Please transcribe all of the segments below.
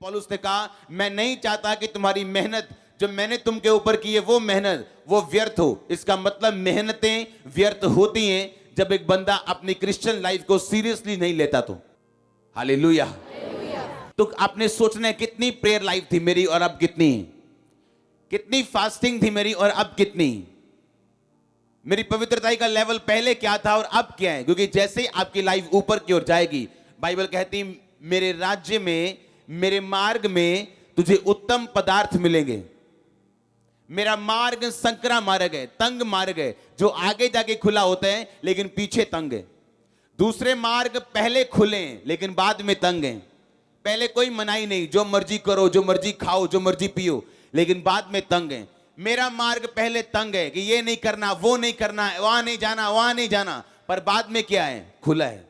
पौलुस ने कहा, मैं नहीं चाहता कि तुम्हारी मेहनत जो मैंने तुमके ऊपर की है वो मेहनत वो व्यर्थ हो। इसका मतलब मेहनतें व्यर्थ होती हैं जब एक बंदा अपनी क्रिश्चियन लाइफ को सीरियसली नहीं लेता तो। हालेलुया। तो आपने सोचना है कितनी प्रेयर लाइफ थी मेरी और अब कितनी, कितनी फास्टिंग थी मेरी और अब कितनी, मेरी पवित्रता का लेवल पहले क्या था और अब क्या है। क्योंकि जैसे ही आपकी लाइफ ऊपर की ओर जाएगी, बाइबल कहती मेरे राज्य में, मेरे मार्ग में तुझे उत्तम पदार्थ मिलेंगे। मेरा मार्ग संकरा मार्ग है, तंग मार्ग है, जो आगे जाके खुला होता है लेकिन पीछे तंग है। दूसरे मार्ग पहले खुले हैं लेकिन बाद में तंग हैं। पहले कोई मनाही नहीं, जो मर्जी करो, जो मर्जी खाओ, जो मर्जी पियो, लेकिन बाद में तंग है। मेरा मार्ग पहले तंग है कि ये नहीं करना, वो नहीं करना, वहां नहीं जाना, वहां नहीं जाना, पर बाद में क्या है, खुला है।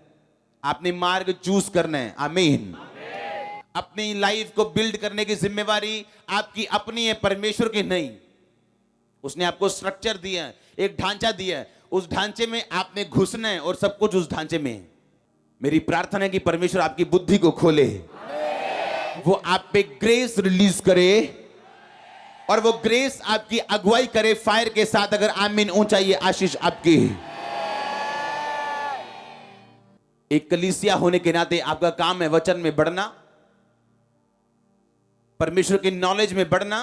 आपने मार्ग चूज करना है। आमीन। अपनी लाइफ को बिल्ड करने की जिम्मेवारी आपकी अपनी है, परमेश्वर की नहीं। उसने आपको स्ट्रक्चर दिया है, एक ढांचा दिया है, उस ढांचे में आपने घुसना है और सब कुछ उस ढांचे में है। मेरी प्रार्थना है कि परमेश्वर आपकी बुद्धि को खोले, वो आप पे ग्रेस रिलीज करे और वो ग्रेस आपकी अगुवाई करे फायर के साथ। अगर आमीन ऊंचाई है आशीष आपकी। एक कलीसिया होने के नाते आपका काम है वचन में बढ़ना, परमेश्वर की नॉलेज में बढ़ना,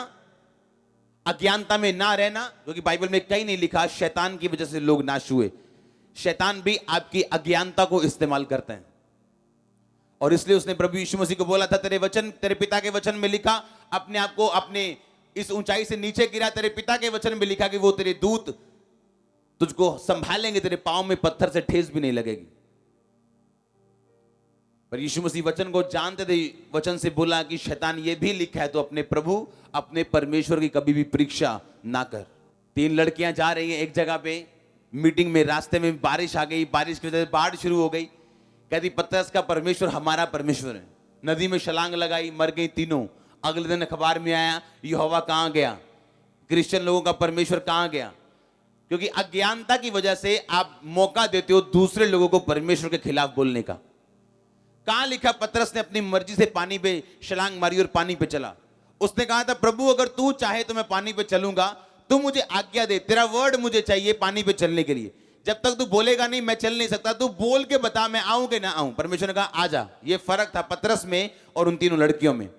अज्ञानता में ना रहना। क्योंकि बाइबल में कहीं नहीं लिखा शैतान की वजह से लोग नाश हुए। शैतान भी आपकी अज्ञानता को इस्तेमाल करते हैं और इसलिए उसने प्रभु यीशु मसीह को बोला था, तेरे वचन, तेरे पिता के वचन में लिखा, अपने आप को अपने इस ऊंचाई से नीचे गिरा, तेरे पिता के वचन में लिखा कि वो तेरे दूत तुझको संभालेंगे, तेरे पांव में पत्थर से ठेस भी नहीं लगेगी। पर यीशु मसीह वचन को जानते थे, वचन से बोला कि शैतान ये भी लिखा है तो अपने प्रभु, अपने परमेश्वर की कभी भी परीक्षा ना कर। 3 लड़कियां जा रही हैं एक जगह पे मीटिंग में, रास्ते में बारिश आ गई, बारिश की वजह से बाढ़ शुरू हो गई। कहती पतरस का परमेश्वर हमारा परमेश्वर है। नदी में छलांग लगाई, मर गई तीनों। अगले दिन अखबार में आया, यहोवा कहां गया, क्रिश्चियन लोगों का परमेश्वर कहां गया। क्योंकि अज्ञानता की वजह से आप मौका देते हो दूसरे लोगों को परमेश्वर के खिलाफ बोलने का। कहां लिखा पतरस ने अपनी मर्जी से पानी पे छलांग मारी और पानी पे चला। उसने कहा था, प्रभु अगर तू चाहे तो मैं पानी पे चलूंगा, तू मुझे आज्ञा दे, तेरा वर्ड मुझे चाहिए पानी पे चलने के लिए। जब तक तू बोलेगा नहीं मैं चल नहीं सकता, तू बोल के बता मैं आऊं कि ना आऊं। परमेश्वर ने कहा आजा। ये फर्क था पतरस में और उन तीनों लड़कियों में।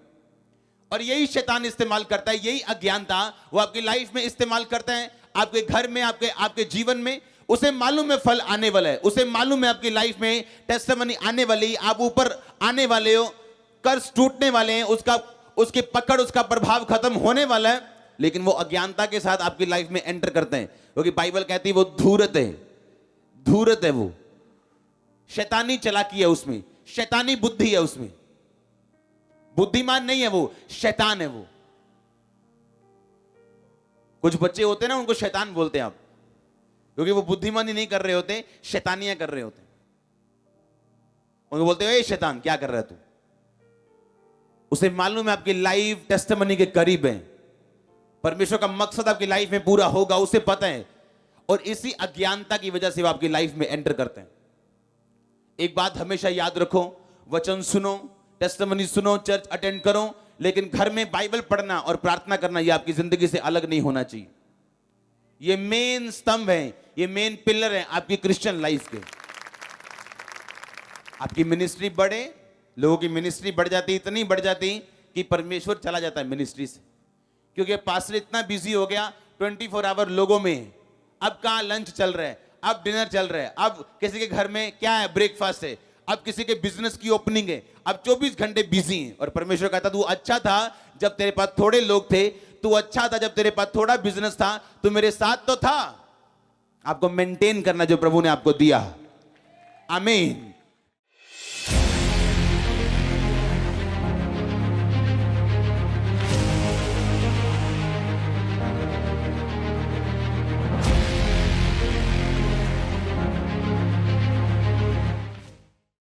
और यही शैतान इस्तेमाल करता है, यही अज्ञानता वो आपकी लाइफ में इस्तेमाल करता है, आपके घर में, आपके जीवन में। उसे मालूम है फल आने वाला है, उसे मालूम है आपकी लाइफ में टेस्टिमनी आने वाली, आप ऊपर आने वाले हो, कर्ज टूटने वाले हैं, उसकी पकड़, उसका प्रभाव खत्म होने वाला है। लेकिन वो अज्ञानता के साथ आपकी लाइफ में एंटर करते हैं। क्योंकि बाइबल कहती है वो धूर्त है, धूर्त है, वो शैतानी चालाकी है उसमें, शैतानी बुद्धि है उसमें। बुद्धिमान नहीं है वो, शैतान है वो। कुछ बच्चे होते हैं ना, उनको शैतान बोलते हैं आप, क्योंकि वो बुद्धिमानी नहीं कर रहे होते, शैतानियां कर रहे होते। उनको बोलते हैं ए शैतान क्या कर रहा है तू। उसे मालूम है आपकी लाइफ टेस्टिमनी के करीब है, परमेश्वर का मकसद आपकी लाइफ में पूरा होगा, उसे पता है। और इसी अज्ञानता की वजह से वो आपकी लाइफ में एंटर करते हैं। एक बात हमेशा याद रखो, वचन सुनो, टेस्टिमनी सुनो, चर्च अटेंड करो, लेकिन घर में बाइबल पढ़ना और प्रार्थना करना ये आपकी जिंदगी से अलग नहीं होना चाहिए। ये मेन स्तंभ है, ये मेन पिलर है आपकी क्रिश्चियन लाइफ के। आपकी मिनिस्ट्री बढ़े, लोगों की मिनिस्ट्री बढ़ जाती, इतनी बढ़ जाती कि परमेश्वर चला जाता है मिनिस्ट्री से। क्योंकि पास्टर इतना बिजी हो गया 24 आवर लोगों में। अब कहां लंच चल रहा है, अब डिनर चल रहा है, अब किसी के घर में क्या है ब्रेकफास्ट है, अब किसी के बिजनेस की ओपनिंग है, अब 24 घंटे बिजी हैं। और परमेश्वर कहता तू अच्छा था जब तेरे पास थोड़े लोग थे, तू अच्छा था जब तेरे पास थोड़ा बिजनेस था, तू मेरे साथ तो था। आपको मेंटेन करना जो प्रभु ने आपको दिया। आमीन।